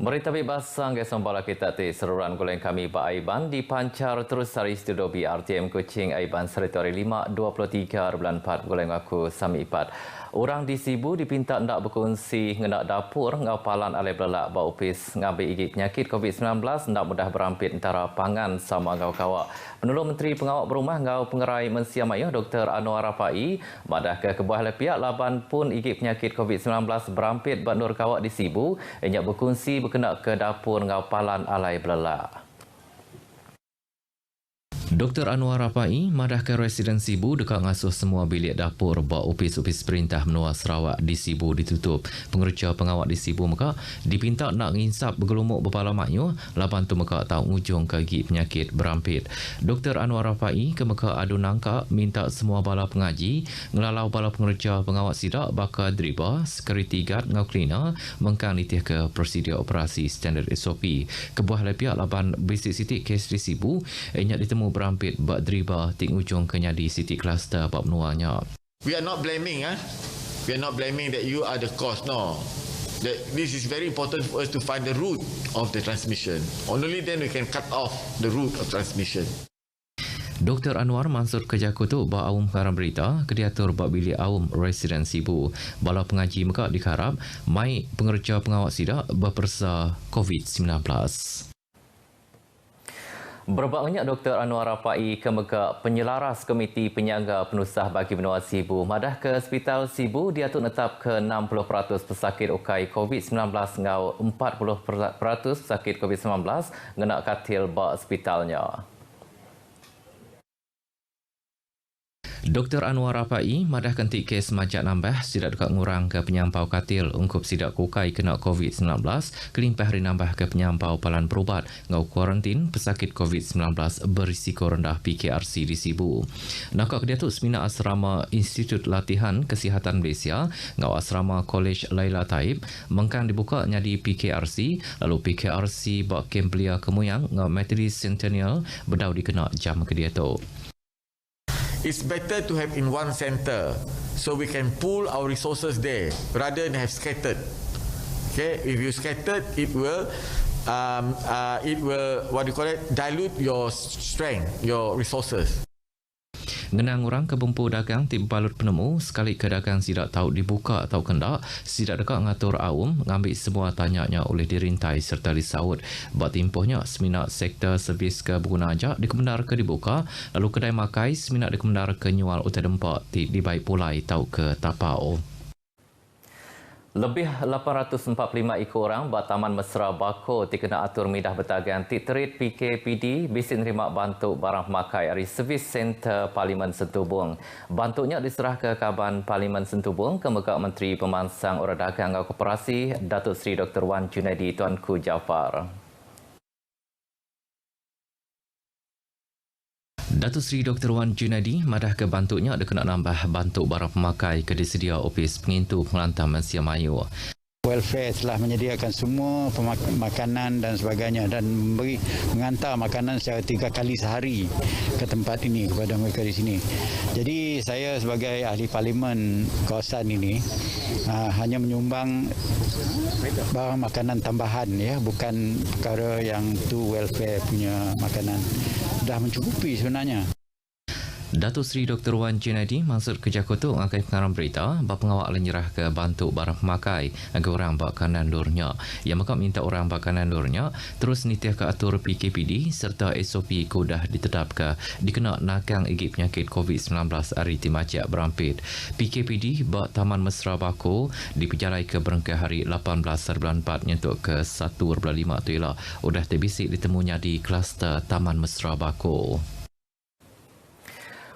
Berita bebas sanggai sembala kita ti seruran goleng kami Pak Aiban dipancar terus dari studio BRTM Kuching Aiban Seritori 5.23/4 goleng aku Sami Ipat. Orang di Sibu dipinta hendak berkongsi ngenak dapur ngapalan alai belak bau upis ngambil igit penyakit COVID-19 hendak mudah berampit antara pangan sama ngau kawak. Penolong Menteri Pengawal Berumah ngau pengerai Mensiamayah Dr. Anwar Rafai madah ke kebuah lepiak laban pun igit penyakit COVID-19 berampit bak nur kawak di Sibu enyak berkongsi berkenaan ke dapur ngapalan alai belak. Dr. Anwar Rafai madah ke residen Sibu dekat ngasuh semua bilik dapur bak opis-opis perintah menua Sarawak di Sibu ditutup. Pengerja pengawal di Sibu mereka dipinta nak nginsap bergelumuk berpala maknya lapan tu mereka tahu ujung kaki penyakit berampit. Dr. Anwar Rafai ke mereka adu nangka minta semua bala pengaji ngelalau bala pengerja pengawal sidak bakal driba, security guard ngau cleaner mengkang nitih ke prosedur operasi standard SOP. Kebuah lepiak lapan bisik sitik kes di Sibu enyak ditemu berampit bak driba ting ujung kenyadi city cluster bak menuanya. We are not blaming, we are not blaming that you are the cause. No, that this is very important for us to find the root of the transmission. Only then we can cut off the root of transmission. Dr. Anwar mansur kerja kutu bak awam karam berita kediatur bak bilik awam residen Sibu. Bala pengaji mereka diharap mai pengerja pengawal sidak berpersa COVID-19. Berbaknya Dr. Anwar Rafai ke megak penyelaras Komiti Penyangga Penusah bagi Benua Sibu. Madah ke Hospital Sibu diatur netap ke 60% pesakit ukai COVID-19 ngau 40% pesakit COVID-19 ngenak katil bak hospitalnya. Dr. Anwar Rafai madah kentik kes majak nambah sidak dekat ngurang ke penyampau katil ungkup sidak kukai kena COVID-19 kelimpah hari nambah ke penyampau palan perubat ngau kuarantin pesakit COVID-19 berisiko rendah PKRC di Sibu. Nakak dia tu semina asrama Institut Latihan Kesihatan Malaysia ngau asrama Kolej Laila Taib mengkang dibuka nyadi PKRC lalu PKRC bak kem belia kemuyang ngau Methodist Centennial berdau dikena jam ke dia tu. It's better to have in one center so we can pool our resources there rather than have scattered. Okay, if you scattered, it will what do you call it, dilute your strength, your resources. Ngenang orang ke bumpu dagang tim balut penemu sekali ke dagang sidak tahu dibuka atau kendak sidak dekat ngatur awam ngambil semua tanyanya oleh dirintai serta disaut buat timpuhnya seminat sektor servis ke berguna ajak dikemendar ke dibuka lalu kedai makai seminat dikemendar ke nyual utai dempak dibaik pulai tahu ke tapau. Lebih 845 ekor orang buat Taman Mesra Bako dikena atur midah bertagan titerit PKPD bisi nerima bantuk barang pemakai dari Servis Center Parlimen Sentubung. Bantuknya diserah ke Kaban Parlimen Sentubung ke Megak Menteri Pemansang Orang Dagang dan Koperasi Datuk Seri Dr. Wan Junaidi Tuanku Jaafar. Datuk Seri Dr. Wan Junaidi madah ke bantuknya ada kena nambah bantuk barang pemakai ke disedia ofis pengintu pengelantar Mensiamayu. Welfare telah menyediakan semua makanan dan sebagainya dan mengantar makanan secara 3 kali sehari ke tempat ini kepada mereka di sini. Jadi saya sebagai ahli parlimen kawasan ini hanya menyumbang barang makanan tambahan, ya, bukan perkara yang tu welfare punya makanan. Dah mencukupi sebenarnya. Datuk Seri Dr. Wan Junaidi maksud kerja kutu ngakai pengarang berita bak pengawal lenyerah ke bantuk barang pemakai agar orang bak kanan lurnya. Yang maka minta orang bak kanan lurnya terus nitih ke atur PKPD serta SOP kudah ditetap ke dikena nakang igit penyakit COVID-19 hari timacak berampit. PKPD bak Taman Mesra Bako diperjalai ke berengkai hari 18/4 nyentuk ke 1/5 tu ialah udah terbisik ditemunya di kluster Taman Mesra Bako.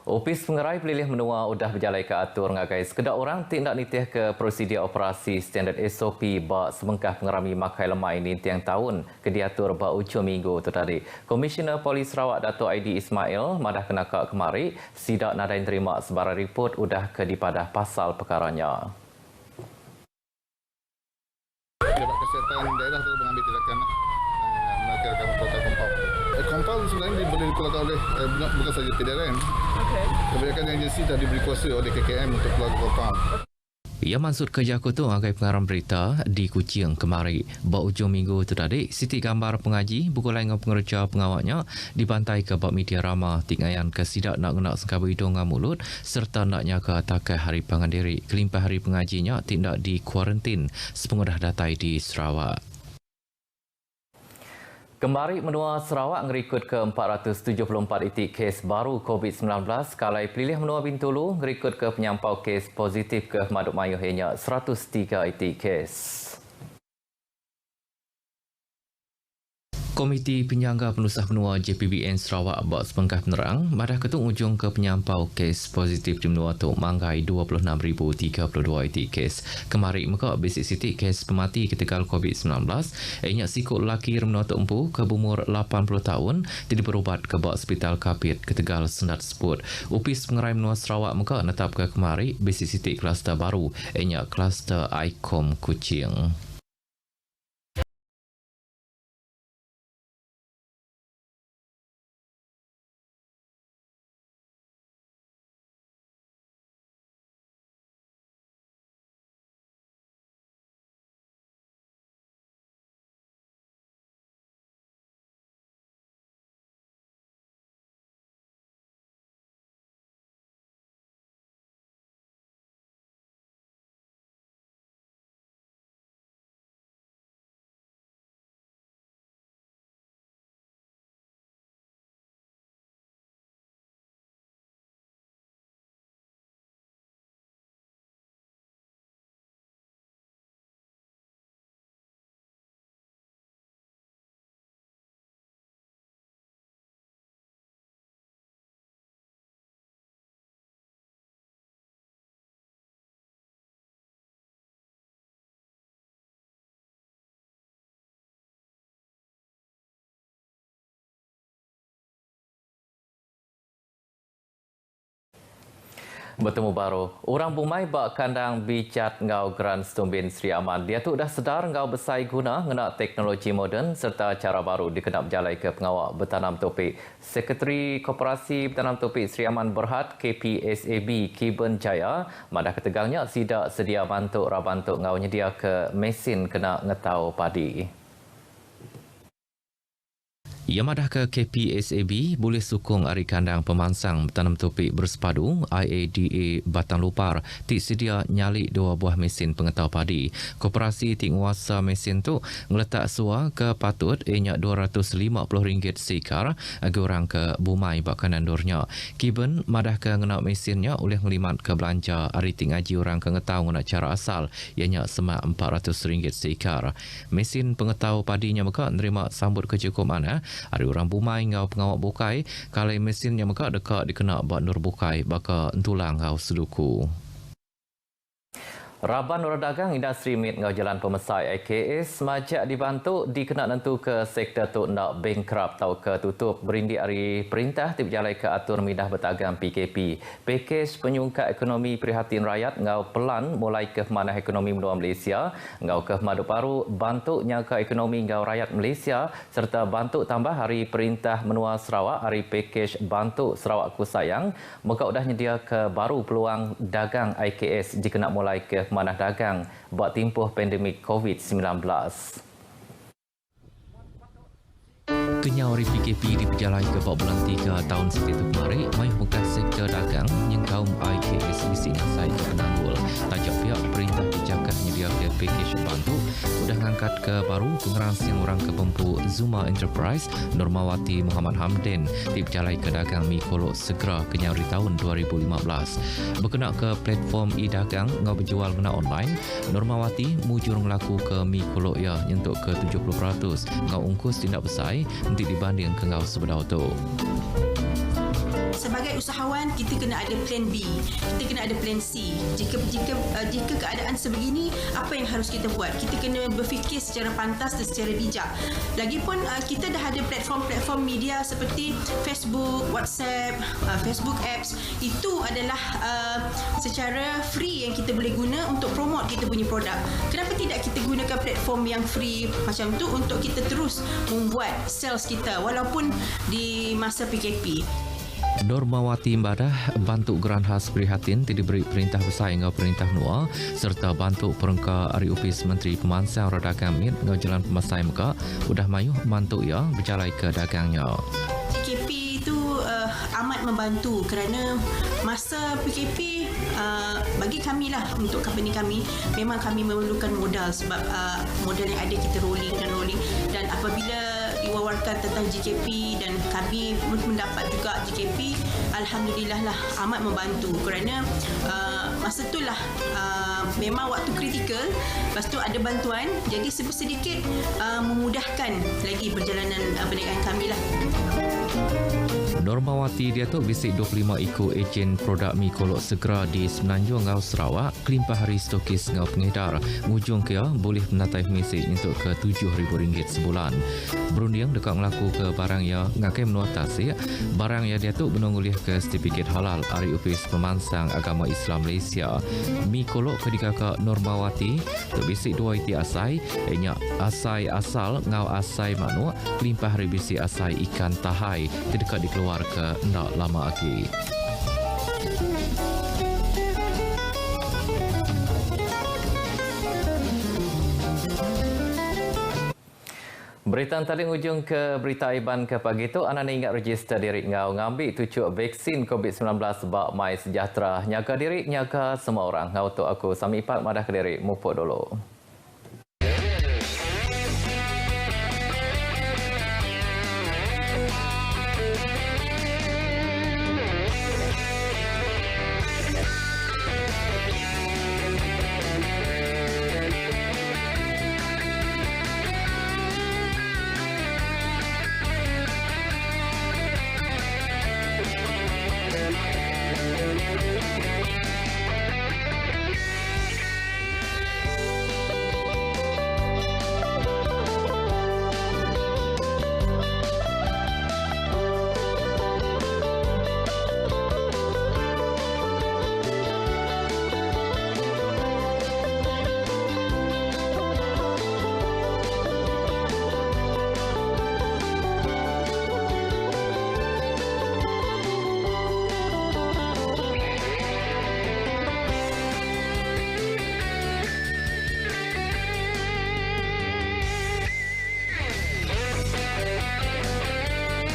Opis pengerai pelilih menua udah berjalai ke atur ngagai sekedar orang tindak nitih ke prosedur operasi standard SOP bak semengkah pengerami makai lemai ini tiang tahun ke diatur bak ujung minggu tu tadi. Komisioner Polis Sarawak Datuk Aidi Ismail madah kena kak kemari sidak nadai terima sebarang report udah ke dipadah pasal perkaranya. Pejabat Kesihatan daerah terus mengambil tindakan menakirkan kompau. Kompau sebenarnya boleh dikeluarkan oleh bukan saja PDRM. Kebanyakan agensi dah diberi kuasa oleh KKM untuk keluar kompau. Ia Mansud Kerja Kutu agai pengarang berita di Kuching kemari. Ujung minggu tu tadi, Siti Gambar pengaji buku lain dengan pengerja pengawaknya dibantai ke bab media ramah tinggayan ke sidak nak guna sengkabu hidung dan mulut serta naknya ke atakai hari pangandiri. Kelimpah hari pengajinya tindak di kuarantin sepengudah datai di Sarawak. Kembali menua Sarawak ngerikut ke 474 itik kes baru COVID-19 kalai pilih menua Bintulu ngerikut ke penyampau kes positif ke Maduk Mayuh hanya 103 itik kes. Komiti Penyangga Penusah Benua JPBN Sarawak buat sepengkah penerang madah ketung ujung ke penyampau kes positif di menua tu manggai 26,032 itik kes. Kemari muka basic sitik kes pemati ketegal COVID-19 ianya sikut lelaki menua tu empu ke umur 80 tahun tidak berubat ke bawah hospital Kapit ketegal sendat sebut. Upis pengerai menua Sarawak muka netap ke kemari basic sitik kluster baru ianya kluster ICOM Kuching. Bertemu baru. Orang Bumai bak kandang bicat ngau Grand Stumbin Sri Aman. Dia tu dah sedar ngau besai guna ngenak teknologi moden serta cara baru dikenap jalai ke pengawak bertanam topik. Sekretari Koperasi Bertanam Topik Sri Aman Berhad KPSAB Kiben Jaya madah ketegangnya sidak sedia bantuk rabantuk ngau nyedia ke mesin kena ngetau padi. Ia madah ke KPSAB boleh sukung ari kandang pemansang bertanam topik bersepadu IADA Batang Lupar tik sedia nyalik 2 buah mesin pengetau padi. Koperasi tik nguasa mesin tu ngeletak sua ke patut ianya RM250 sekar agi orang ke Bumai bak kanandurnya. Kiben madah ke ngenak mesinnya oleh ngelimat ke belanja ari tik ngaji orang ke ngetau ngenak cara asal ianya semak RM400 sekar. Mesin pengetau padinya mereka nerima sambut ke cukup mana hari orang Bumai ngau pengawak bukai kalai mesin yang mereka dekat dikena buat nur bukai baka entulang ngau seluku. Raban Orang Dagang Industri Mit ngau Jalan Pemesai IKS majak dibantu dikena nentu ke sektor tu nak bankrupt atau ke tutup berindi hari perintah tip jalai ke atur midah berdagang PKP. Pakej penyungkat ekonomi prihatin rakyat ngau pelan mulai ke manah ekonomi menua Malaysia ngau ke Madu Baru bantuknya ke ekonomi ngau rakyat Malaysia serta bantuk tambah hari perintah menua Sarawak hari pakej bantuk Sarawak Ku Sayang mereka sudah nyedia ke baru peluang dagang IKS jika nak mulai ke manah dagang buat timpuh pandemik COVID-19. Kenyau hari PKP diperjalai ke bulan 3 tahun setelah kemarin, mai bukan sektor dagang yang kaum IKS bisingnya saya menanggul. Tajak pihak perintah dijaga menyediakan pakej bantu sudah mengangkat ke baru pengerasian orang ke pempu Zuma Enterprise Normawati Muhammad Hamden diperjalai ke dagang mi kolok segera kenyau hari tahun 2015. Berkenaan ke platform e-dagang ngau berjual guna online, Normawati mujur ngelaku ke mi kolok ya nyentuk ke 70% ngau ungkus tindak besar untuk dibanding ke ngau sebedau tu. Sebagai usahawan, kita kena ada plan B, kita kena ada plan C. Jika keadaan sebegini, apa yang harus kita buat? Kita kena berfikir secara pantas dan secara bijak. Lagipun kita dah ada platform-platform media seperti Facebook, WhatsApp, Facebook apps. Itu adalah secara free yang kita boleh guna untuk promote kita punya produk. Kenapa tidak kita gunakan platform yang free macam tu untuk kita terus membuat sales kita walaupun di masa PKP? Normawati Imbadah bantu geran khas prihatin diberi perintah besar ngau perintah NUA serta bantu perengka Ari Upis Menteri Pemansang Radagang Mit ngau jalan pemasai muka udah mayuh bantu ia berjalai ke dagangnya. PKP itu amat membantu kerana masa PKP bagi kami lah, untuk company kami memang kami memerlukan modal sebab modal yang ada kita rolling dan apabila diwawarkan tentang GKP dan kami mendapat juga GKP, alhamdulillah lah amat membantu kerana masa itulah memang waktu kritikal, lepas tu ada bantuan, jadi sedikit memudahkan lagi perjalanan perniagaan kami lah. Normawati dia tu bisik 25 ekor ejen produk mi kolok segera di Semenanjung ngau Sarawak, kelimpah hari stokis ngau pengedar. Mujung kia boleh menatai mesej untuk ke RM7,000 sebulan. Berunding dekat melaku ke barang ya ngakai menua tasik, barang ya dia tu menungulih ke sertifikat halal Ari Upis Pemansang Agama Islam Malaysia. Mi kolok kedika ke Normawati tu bisik 2 iti asai, ianya asai asal ngau asai manuk, kelimpah hari bisik asai ikan tahai, terdekat dikeluar ke ndak lama lagi. Berita antaling ujung ke berita Iban ke pagi tu, anda ingat register diri ngau ngambil tucuk vaksin COVID-19 bak My Sejahtera. Nyaga diri, nyaga semua orang. Ngau tu aku Sami Ipat madah ke diri. Mupuk dulu.